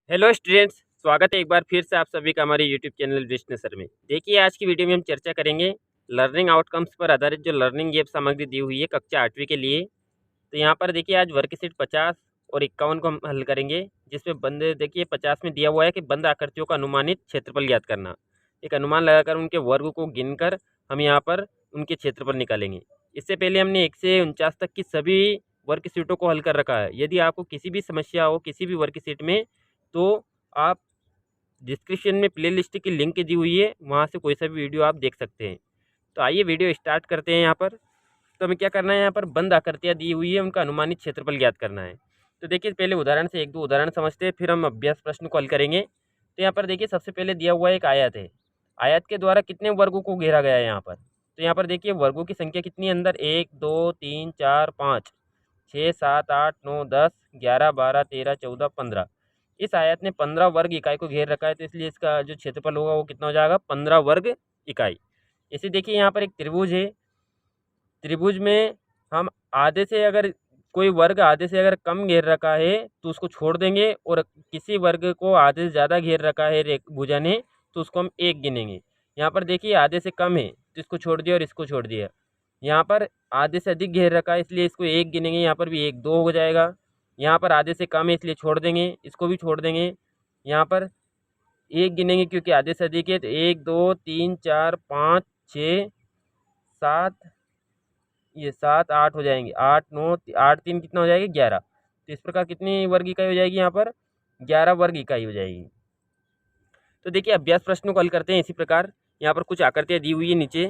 Hello students, स्वागत है एक बार फिर से आप सभी का हमारे यूट्यूब चैनल विष्णु सर में। देखिए, आज की वीडियो में हम चर्चा करेंगे लर्निंग आउटकम्स पर आधारित जो लर्निंग ऐप सामग्री दी हुई है कक्षा 8वीं के लिए। तो यहाँ पर देखिए, आज वर्कशीट 50 और 51 को हम हल करेंगे, जिसमें बंद देखिए 50 में दिया हुआ है कि बंद आकृतियों का अनुमानित क्षेत्रफल ज्ञात करना। एक अनुमान लगाकर उनके वर्ग को गिनकर हम यहाँ पर उनके क्षेत्रफल निकालेंगे। इससे पहले हमने 1 से 49 तक की सभी वर्कशीटों को हल कर रखा है। यदि आपको किसी भी समस्या हो किसी भी वर्कशीट में, तो आप डिस्क्रिप्शन में प्लेलिस्ट की लिंक दी हुई है, वहाँ से कोई सा भी वीडियो आप देख सकते हैं। तो आइए वीडियो स्टार्ट करते हैं। यहाँ पर तो हमें क्या करना है, यहाँ पर बंद आकृतियाँ दी हुई है, उनका अनुमानित क्षेत्रफल ज्ञात करना है। तो देखिए, पहले उदाहरण से एक दो उदाहरण समझते हैं, फिर हम अभ्यास प्रश्न को हल करेंगे। तो यहाँ पर देखिए, सबसे पहले दिया हुआ एक आयत है। आयत के द्वारा कितने वर्गों को घेरा गया है यहाँ पर। तो यहाँ पर देखिए, वर्गों की संख्या कितनी है अंदर, 1 2 3 4 5 6 7 8 9 10 11 12 13 14 15। इस आयत ने 15 वर्ग इकाई को घेर रखा है, तो इसलिए इसका जो क्षेत्रफल होगा वो कितना हो जाएगा, 15 वर्ग इकाई। इसे देखिए, यहाँ पर एक त्रिभुज है। त्रिभुज में हम आधे से अगर कोई वर्ग आधे से अगर कम घेर रखा है तो उसको छोड़ देंगे, और किसी वर्ग को आधे से ज़्यादा घेर रखा है भुजा ने, तो उसको हम 1 गिनेंगे। यहाँ पर देखिए, आधे से कम है तो इसको छोड़ दिया और इसको छोड़ दिया। यहाँ पर आधे से अधिक घेर रखा है, इसलिए इसको 1 गिनेंगे। यहाँ पर भी 1 2 हो जाएगा। यहाँ पर आधे से कम है इसलिए छोड़ देंगे, इसको भी छोड़ देंगे। यहाँ पर 1 गिनेंगे क्योंकि आधे से अधिक है, तो 1 2 3 4 5 6 7, ये 7 8 हो जाएंगे। 8 9 8 3 कितना हो जाएगा, 11। तो इस प्रकार कितनी वर्ग इकाई हो जाएगी, यहाँ पर 11 वर्ग इकाई हो जाएगी। तो देखिए, अभ्यास प्रश्नों को हल करते हैं इसी प्रकार। यहाँ पर कुछ आकृतियाँ दी हुई है नीचे।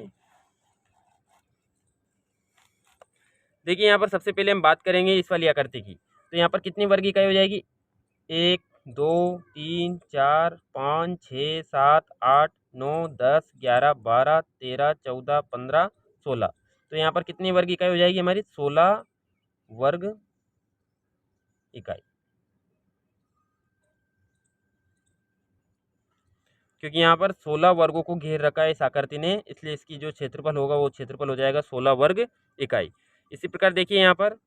देखिए, यहाँ पर सबसे पहले हम बात करेंगे इस वाली आकृति की। तो यहाँ पर कितनी वर्ग इकाई हो जाएगी, 1 2 3 4 5 6 7 8 9 10 11 12 13 14 15 16। तो यहाँ पर कितनी वर्ग इकाई हो जाएगी हमारी, 16 वर्ग इकाई। क्योंकि यहाँ पर 16 वर्गों को घेर रखा है इस आकृति ने, इसलिए इसकी जो क्षेत्रफल होगा वो क्षेत्रफल हो जाएगा 16 वर्ग इकाई। इसी प्रकार देखिए, यहाँ पर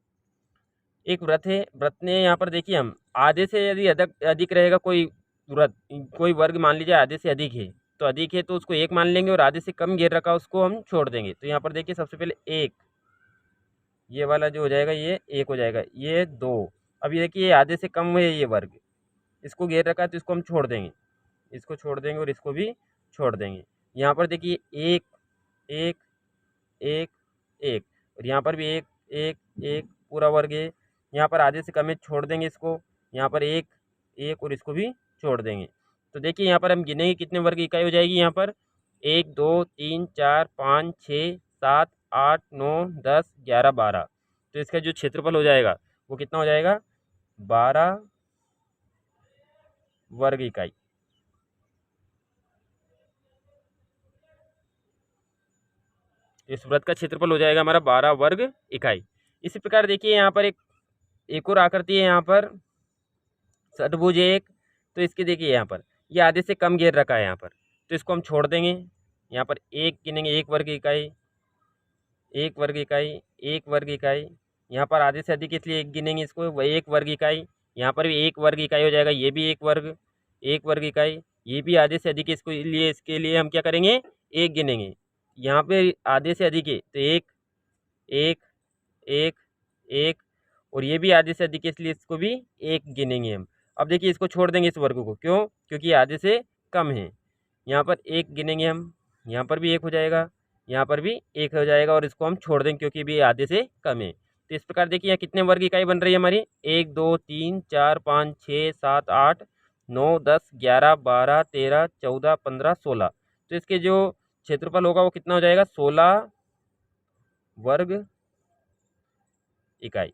एक व्रत है। व्रत ने यहाँ पर देखिए, हम आधे से यदि अधिक रहेगा कोई व्रत, कोई वर्ग मान लीजिए आधे से अधिक है, तो अधिक है तो उसको 1 मान लेंगे, और आधे से कम घेर रखा उसको हम छोड़ देंगे। तो यहाँ पर देखिए, सबसे पहले 1, ये वाला जो हो जाएगा ये 1 हो जाएगा, ये 2। अब ये देखिए, ये आधे से कम है ये वर्ग, इसको घेर रखा है तो इसको हम छोड़ देंगे, इसको छोड़ देंगे और इसको भी छोड़ देंगे। यहाँ पर देखिए 1 1 1 1, और यहाँ पर भी 1 1 1 पूरा वर्ग है। यहाँ पर आधे से कम है, छोड़ देंगे इसको। यहाँ पर 1 1 और इसको भी छोड़ देंगे। तो देखिए, यहाँ पर हम गिनेंगे कितने वर्ग इकाई हो जाएगी। यहाँ पर 1 2 3 4 5 6 7 8 9 10 11 12। तो इसका जो क्षेत्रफल हो जाएगा वो कितना हो जाएगा, 12 वर्ग इकाई। इस वृत्त का क्षेत्रफल हो जाएगा हमारा 12 वर्ग इकाई। इसी प्रकार देखिए, यहाँ पर एक और आकृति है, यहाँ पर षटभुज एक। तो इसके देखिए, यहाँ पर ये आधे से कम घेर रखा है यहाँ पर, तो इसको हम छोड़ देंगे। यहाँ पर 1 गिनेंगे, 1 वर्ग इकाई 1 वर्ग इकाई 1 वर्ग इकाई। यहाँ पर आधे से अधिक इसलिए 1 गिनेंगे, इसको 1 वर्ग इकाई। यहाँ पर भी 1 वर्ग इकाई हो जाएगा, ये भी 1 वर्ग इकाई। ये भी आधे से अधिक है, इसके लिए हम क्या करेंगे, 1 गिनेंगे। यहाँ पे आधे से अधिक है तो 1 1 1 1, और ये भी आधे से अधिक है इसलिए इसको भी 1 गिनेंगे हम। अब देखिए, इसको छोड़ देंगे इस वर्ग को, क्यों, क्योंकि ये आधे से कम है। यहाँ पर 1 गिनेंगे हम, यहाँ पर भी 1 हो जाएगा, यहाँ पर भी 1 हो जाएगा, और इसको हम छोड़ देंगे क्योंकि भी आधे से कम है। तो इस प्रकार देखिए, यहाँ कितने वर्ग इकाई बन रही है हमारी, 1 2 3 4 5 6 7 8 9 10 11 12 13 14 15 16। तो इसके जो क्षेत्रफल होगा वो कितना हो जाएगा, 16 वर्ग इकाई।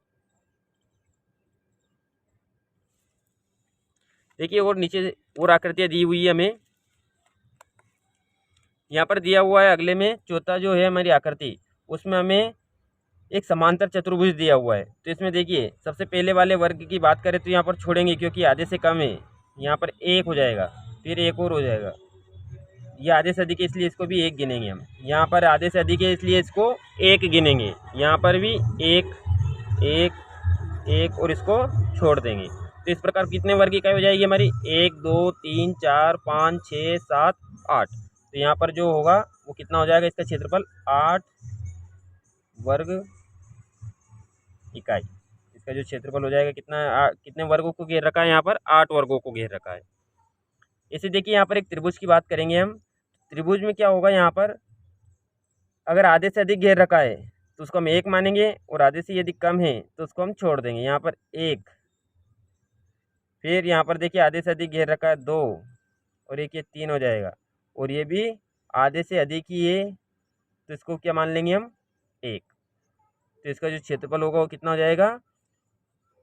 देखिए, और नीचे और आकृतियाँ दी हुई है हमें। यहाँ पर दिया हुआ है अगले में, चौथा जो है हमारी आकृति, उसमें हमें एक समांतर चतुर्भुज दिया हुआ है। तो इसमें देखिए, सबसे पहले वाले वर्ग की बात करें तो यहाँ पर छोड़ेंगे क्योंकि आधे से कम है। यहाँ पर 1 हो जाएगा, फिर 1 और हो जाएगा। ये आधे से अधिक है इसलिए इसको भी 1 गिनेंगे हम। यहाँ पर आधे से अधिक है इसलिए इसको 1 गिनेंगे। यहाँ पर भी 1 1 1 और इसको छोड़ देंगे। तो तो इस प्रकार कितने वर्ग इकाई हो जाएगी हमारी, 1 2 3 4 5 6 7 8। तो यहाँ पर जो होगा वो कितना हो जाएगा, इसका क्षेत्रफल 8 वर्ग इकाई। इसका जो क्षेत्रफल हो जाएगा कितना, कितने वर्गों को घेर रखा है यहाँ पर, 8 वर्गों को घेर रखा है। इसे देखिए यहाँ पर एक त्रिभुज की बात करेंगे हम। त्रिभुज में क्या होगा, यहाँ पर अगर आधे से अधिक घेर रखा है तो उसको हम 1 मानेंगे, और आधे से यदि कम है तो उसको हम छोड़ देंगे। यहाँ पर 1, फिर यहाँ पर देखिए आधे से अधिक घेर रखा है 2, और एक ये 3 हो जाएगा, और ये भी आधे से अधिक ही है तो इसको क्या मान लेंगे हम, 1। तो इसका जो क्षेत्रफल होगा वो कितना हो जाएगा,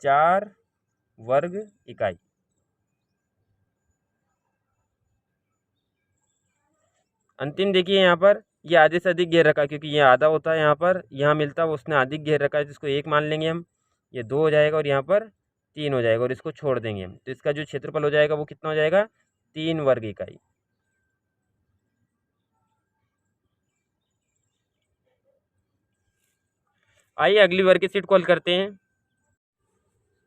4 वर्ग इकाई। अंतिम देखिए यहाँ पर ये आधे से अधिक घेर रखा है, क्योंकि ये आधा होता है यहाँ पर, यहाँ मिलता है उसने अधिक घेर रखा है, जिसको 1 मान लेंगे हम। ये 2 हो जाएगा और यहाँ पर 3 हो जाएगा, और इसको छोड़ देंगे हम। तो इसका जो क्षेत्रफल हो जाएगा वो कितना हो जाएगा, 3 वर्ग इकाई। आइए अगली वर्कशीट कॉल करते हैं।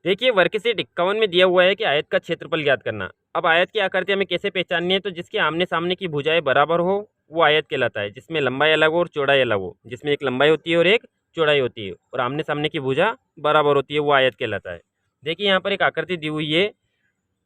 देखिए वर्कशीट 51 में दिया हुआ है कि आयत का क्षेत्रफल ज्ञात करना। अब आयत की आकृति हमें कैसे पहचाननी है, तो जिसके आमने सामने की भुजाएं बराबर हो वो आयत कहलाता है, जिसमें लंबाई अलग हो और चौड़ाई अलग हो। जिसमें एक लंबाई होती है और एक चौड़ाई होती है, और आमने सामने की भुजा बराबर होती है, वो आयत कहलाता है। देखिए यहाँ पर एक आकृति दी हुई है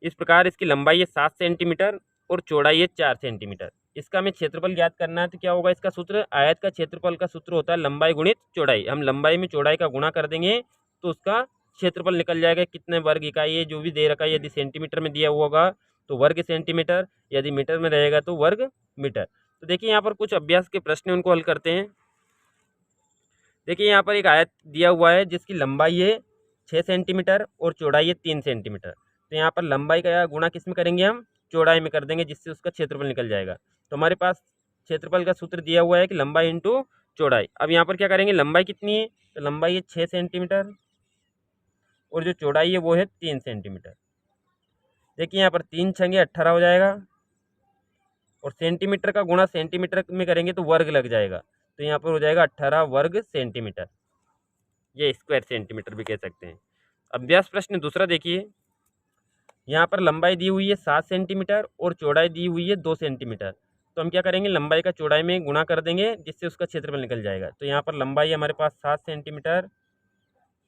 इस प्रकार, इसकी लंबाई है 7 सेंटीमीटर और चौड़ाई है 4 सेंटीमीटर। इसका हमें क्षेत्रफल ज्ञात करना है, तो क्या होगा इसका सूत्र, आयत का क्षेत्रफल का सूत्र होता है लंबाई गुणित चौड़ाई। हम लंबाई में चौड़ाई का गुणा कर देंगे तो उसका क्षेत्रफल निकल जाएगा। कितने वर्ग इकाई है जो भी दे रखा है, यदि सेंटीमीटर में दिया हुआ होगा तो वर्ग सेंटीमीटर, यदि मीटर में रहेगा तो वर्ग मीटर। तो देखिए यहाँ पर कुछ अभ्यास के प्रश्न उनको हल करते हैं। देखिए यहाँ पर एक आयत दिया हुआ है जिसकी लंबाई है 6 सेंटीमीटर और चौड़ाई है 3 सेंटीमीटर। तो यहाँ पर लंबाई का गुणा किस में करेंगे, हम चौड़ाई में कर देंगे, जिससे उसका क्षेत्रफल निकल जाएगा। तो हमारे पास क्षेत्रफल का सूत्र दिया हुआ है कि लंबाई इंटू चौड़ाई। अब यहाँ पर क्या करेंगे, लंबाई कितनी है, तो लंबाई है 6 सेंटीमीटर और जो चौड़ाई है वो है 3 सेंटीमीटर। देखिए यहाँ पर 3 छंगे 18 हो जाएगा, और सेंटीमीटर का गुणा सेंटीमीटर में करेंगे तो वर्ग लग जाएगा। तो यहाँ पर हो जाएगा 18 वर्ग सेंटीमीटर, ये स्क्वायर सेंटीमीटर भी कह सकते हैं। अभ्यास प्रश्न दूसरा देखिए, यहाँ पर लंबाई दी हुई है 7 सेंटीमीटर और चौड़ाई दी हुई है 2 सेंटीमीटर। तो हम क्या करेंगे, लंबाई का चौड़ाई में गुणा कर देंगे, जिससे उसका क्षेत्रफल निकल जाएगा। तो यहाँ पर लंबाई हमारे पास 7 सेंटीमीटर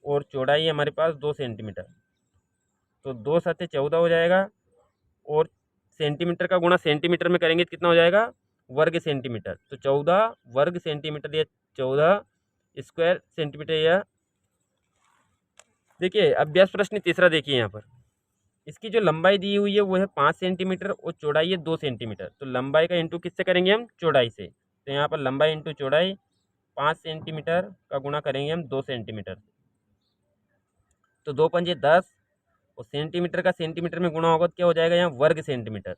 और चौड़ाई हमारे पास 2 सेंटीमीटर, तो 2 7 14 हो जाएगा, और सेंटीमीटर का गुणा सेंटीमीटर में करेंगे तो कितना हो जाएगा, वर्ग सेंटीमीटर। तो 14 वर्ग सेंटीमीटर या 14 स्क्वायर सेंटीमीटर। या देखिए अभ्यास प्रश्न तीसरा देखिए, यहाँ पर इसकी जो लंबाई दी हुई है वो है 5 सेंटीमीटर और चौड़ाई है 2 सेंटीमीटर। तो लंबाई का इंटू किससे करेंगे, हम चौड़ाई से। तो यहाँ पर लंबाई इंटू चौड़ाई 5 सेंटीमीटर का गुणा करेंगे हम 2 सेंटीमीटर। तो 2 पंजे 10, और सेंटीमीटर का सेंटीमीटर में गुणा होगा तो क्या हो जाएगा, यहाँ वर्ग सेंटीमीटर।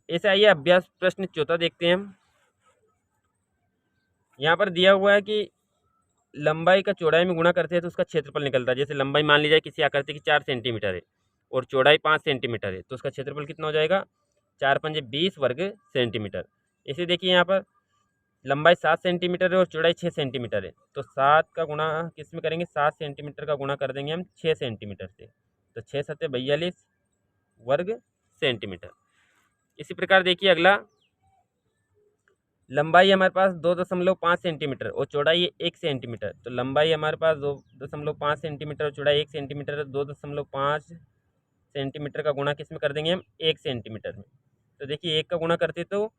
ऐसे आइए अभ्यास प्रश्न चौथा देखते हैं हम। यहाँ पर दिया हुआ है कि लंबाई का चौड़ाई में गुणा करते हैं तो उसका क्षेत्रफल निकलता है। जैसे लंबाई मान ली जाए किसी आकृति की 4 सेंटीमीटर है और चौड़ाई 5 सेंटीमीटर है, तो उसका क्षेत्रफल कितना हो जाएगा, 4 पंजे 20 वर्ग सेंटीमीटर। इसे देखिए यहाँ पर लंबाई 7 सेंटीमीटर है और चौड़ाई 6 सेंटीमीटर है, तो 7 का गुणा किस में करेंगे, 7 सेंटीमीटर का गुणा कर देंगे हम 6 सेंटीमीटर से। तो 6 7 42 वर्ग सेंटीमीटर। इसी प्रकार देखिए अगला, लंबाई हमारे पास 2.5 सेंटीमीटर और चौड़ाई है 1 सेंटीमीटर। तो लंबाई हमारे पास 2.5 सेंटीमीटर और चौड़ाई 1 सेंटीमीटर है। 2.5 सेंटीमीटर का गुणा किस में कर देंगे हम, 1 सेंटीमीटर में। तो देखिए 1 का गुणा करते तो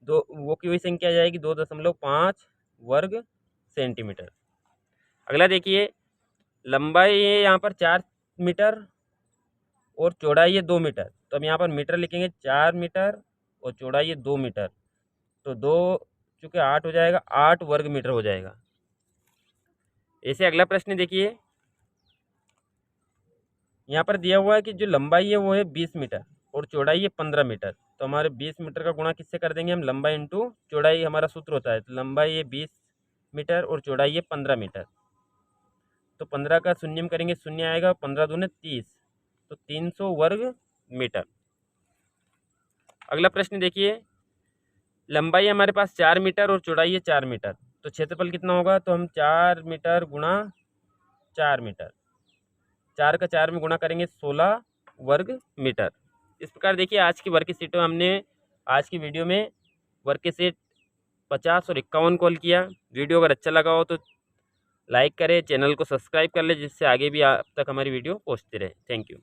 दो वो की वही संख्या आ जाएगी, 2.5 वर्ग सेंटीमीटर। अगला देखिए, लंबाई है यहाँ पर 4 मीटर और चौड़ाई है 2 मीटर। तो हम यहाँ पर मीटर लिखेंगे, 4 मीटर और चौड़ाई है 2 मीटर। तो 2 चूँकि 8 हो जाएगा, 8 वर्ग मीटर हो जाएगा। ऐसे अगला प्रश्न देखिए, यहाँ पर दिया हुआ है कि जो लंबाई है वो है 20 मीटर और चौड़ाई है 15 मीटर। तो हमारे 20 मीटर का गुणा किससे कर देंगे हम, लंबाई इंटू चौड़ाई हमारा सूत्र होता है। तो लंबाई है 20 मीटर और चौड़ाई है 15 मीटर। तो 15 का शून्य में करेंगे, शून्य आएगा, 15 दूने 30, तो 300 वर्ग मीटर। अगला प्रश्न देखिए, लंबाई हमारे पास 4 मीटर और चौड़ाई है 4 मीटर। तो क्षेत्रफल कितना होगा, तो हम 4 मीटर गुणा 4 मीटर, 4 का 4 में गुणा करेंगे 16 वर्ग मीटर। इस प्रकार देखिए आज की वर्कशीट में हमने आज की वीडियो में वर्कशीट 50 और 51 कॉल किया। वीडियो अगर अच्छा लगा हो तो लाइक करें, चैनल को सब्सक्राइब कर ले, जिससे आगे भी आप तक हमारी वीडियो पहुँचती रहे। Thank you.